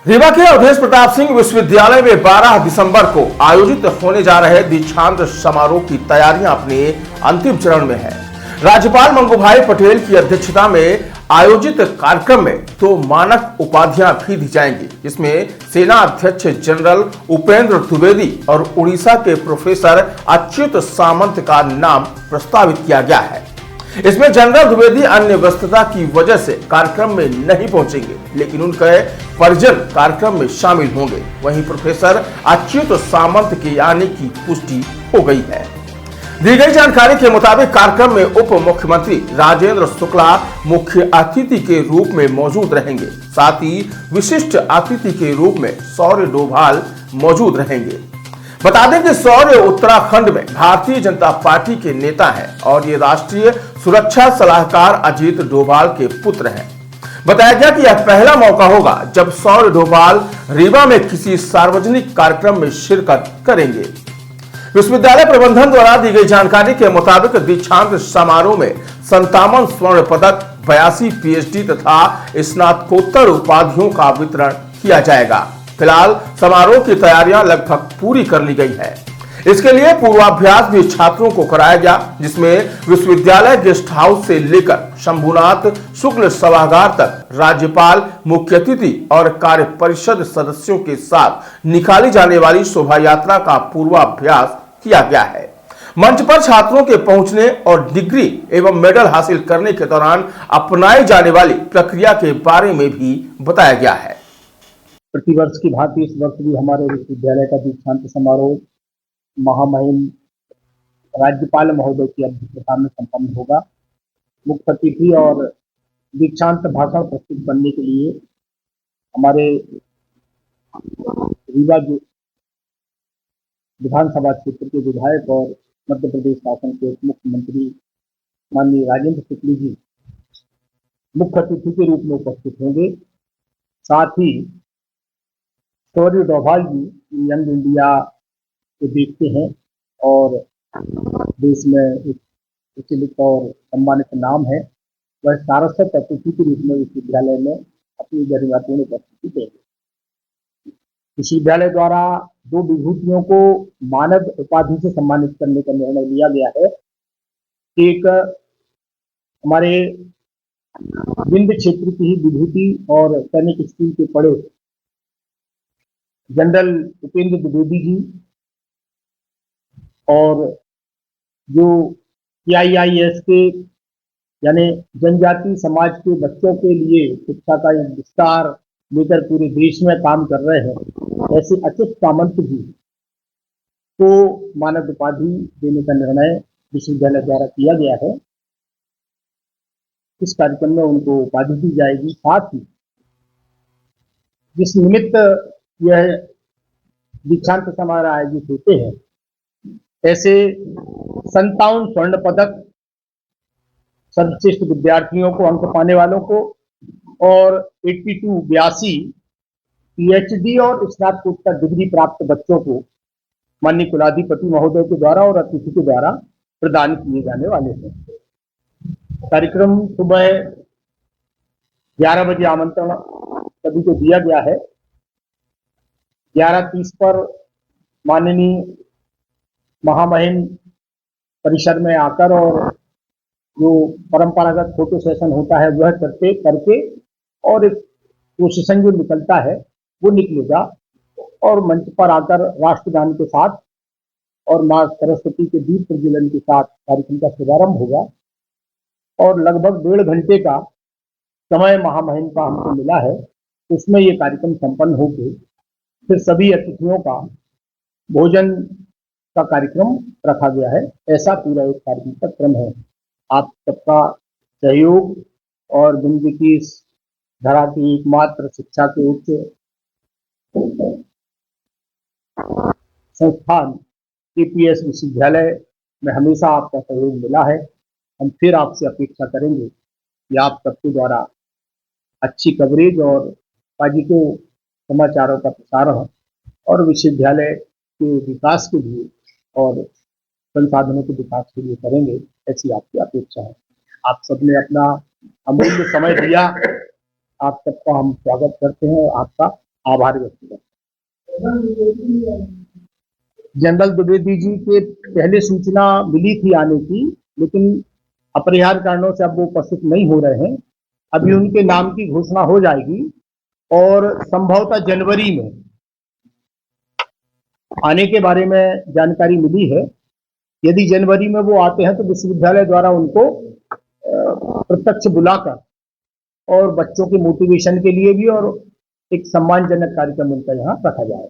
रीवा के अवधेश प्रताप सिंह विश्वविद्यालय में 12 दिसंबर को आयोजित होने जा रहे दीक्षांत समारोह की तैयारियां अपने अंतिम चरण में है। राज्यपाल मंगूभाई पटेल की अध्यक्षता में आयोजित कार्यक्रम में 2 मानक उपाधियां भी दी जाएंगी, जिसमें सेना अध्यक्ष जनरल उपेंद्र द्विवेदी और उड़ीसा के प्रोफेसर अच्युत सामंत का नाम प्रस्तावित किया गया है। इसमें जनरल द्विवेदी अन्य व्यस्तता की वजह से कार्यक्रम में नहीं पहुंचेंगे, लेकिन उनके परिजन कार्यक्रम में शामिल होंगे। वहीं प्रोफेसर अच्युत सामंत के आने की पुष्टि हो गई है। दी गई जानकारी के मुताबिक कार्यक्रम में उप मुख्यमंत्री राजेंद्र शुक्ला मुख्य अतिथि के रूप में मौजूद रहेंगे। साथ ही विशिष्ट अतिथि के रूप में सौर्य डोभाल मौजूद रहेंगे। बता दें कि सौर्य उत्तराखंड में भारतीय जनता पार्टी के नेता हैं और ये राष्ट्रीय सुरक्षा सलाहकार अजीत डोभाल के पुत्र हैं। बताया गया कि यह पहला मौका होगा जब सौर्य डोभाल रीवा में किसी सार्वजनिक कार्यक्रम में शिरकत करेंगे। विश्वविद्यालय प्रबंधन द्वारा दी गई जानकारी के मुताबिक दीक्षांत समारोह में 57 स्वर्ण पदक, 82 पीएचडी तथा स्नातकोत्तर उपाधियों का वितरण किया जाएगा। फिलहाल समारोह की तैयारियां लगभग पूरी कर ली गई है। इसके लिए पूर्वाभ्यास भी छात्रों को कराया गया, जिसमें विश्वविद्यालय गेस्ट हाउस से लेकर शंभुनाथ शुक्ल सभागार तक राज्यपाल, मुख्य अतिथि और कार्य परिषद सदस्यों के साथ निकाली जाने वाली शोभा यात्रा का पूर्वाभ्यास किया गया है। मंच पर छात्रों के पहुंचने और डिग्री एवं मेडल हासिल करने के दौरान अपनाई जाने वाली प्रक्रिया के बारे में भी बताया गया है। प्रतिवर्ष की भांति इस वर्ष भी हमारे विश्वविद्यालय का दीक्षांत समारोह महामहिम राज्यपाल महोदय की अध्यक्षता में संपन्न होगा। मुख्य अतिथि और दीक्षांत भाषण प्रस्तुत करने के लिए हमारे रीवा विधानसभा क्षेत्र के विधायक और मध्य प्रदेश शासन के उप मुख्यमंत्री माननीय राजेंद्र शुक्ल जी मुख्य अतिथि के रूप में उपस्थित होंगे। साथ ही सौर्य डोभाल जी यंग इंडिया को देखते हैं और देश में एक प्रचलित और सम्मानित नाम है, वह सारस्वत अतिथि के रूप में विश्वविद्यालय में अपनी गरिमापूर्ण उपस्थिति देंगे। विश्वविद्यालय द्वारा 2 विभूतियों को मानद उपाधि से सम्मानित करने का निर्णय लिया गया है। एक हमारे विंध्य क्षेत्र की ही विभूति और सैनिक स्कूल के पढ़े जनरल उपेंद्र द्विवेदी जी और जो CIIS के यानी जनजाति समाज के बच्चों के लिए शिक्षा का एक विस्तार लेकर पूरे देश में काम कर रहे हैं, ऐसे अच्युत सामंत जी को मानद उपाधि देने का निर्णय विश्वविद्यालय द्वारा किया गया है। इस कार्यक्रम में उनको उपाधि दी जाएगी। साथ ही जिस निमित्त यह दीक्षांत समारोह आयोजित होते हैं, ऐसे 57 स्वर्ण पदक सर्वश्रेष्ठ विद्यार्थियों को, अंक पाने वालों को, और 82 पीएचडी और स्नातकोत्तर डिग्री प्राप्त बच्चों को माननीय कुलाधिपति महोदय के द्वारा और अतिथि के द्वारा प्रदान किए जाने वाले हैं। कार्यक्रम सुबह 11 बजे आमंत्रण सभी को दिया गया है। 11:30 पर माननीय महामहिम परिसर में आकर और जो परंपरागत फोटो सेशन होता है वह करके और एक प्रोसेशन जो निकलता है वो निकलेगा और मंच पर आकर राष्ट्रगान के साथ और मां सरस्वती के दीप प्रज्वलन के साथ कार्यक्रम का शुभारंभ होगा और लगभग 1.5 घंटे का समय महामहिम का हमको मिला है। उसमें ये कार्यक्रम संपन्न होकर फिर सभी अतिथियों का भोजन का कार्यक्रम रखा गया है। ऐसा पूरा एक कार्यक्रम का क्रम है। आप सबका सहयोग और जिंदगी की इस धरा की एकमात्र शिक्षा के उच्च संस्थान KPS विश्वविद्यालय में हमेशा आपका सहयोग मिला है। हम फिर आपसे अपेक्षा करेंगे कि आप सबके द्वारा अच्छी कवरेज और पॉजिटिव समाचारों का प्रसारण और विश्वविद्यालय के विकास के लिए और संसाधनों के विकास के लिए करेंगे, ऐसी आपकी अपेक्षा है। आप सबने अपना अमूल्य समय दिया, आप सबका हम स्वागत करते हैं। आपका आभार व्यक्त करता हूं। जनरल द्विवेदी जी के पहले सूचना मिली थी आने की, लेकिन अपरिहार्य कारणों से अब वो उपस्थित नहीं हो रहे हैं। अभी उनके नाम की घोषणा हो जाएगी और संभवतः जनवरी में आने के बारे में जानकारी मिली है। यदि जनवरी में वो आते हैं तो विश्वविद्यालय द्वारा उनको प्रत्यक्ष बुलाकर और बच्चों के मोटिवेशन के लिए भी और एक सम्मानजनक कार्यक्रम उनका यहाँ रखा जाएगा।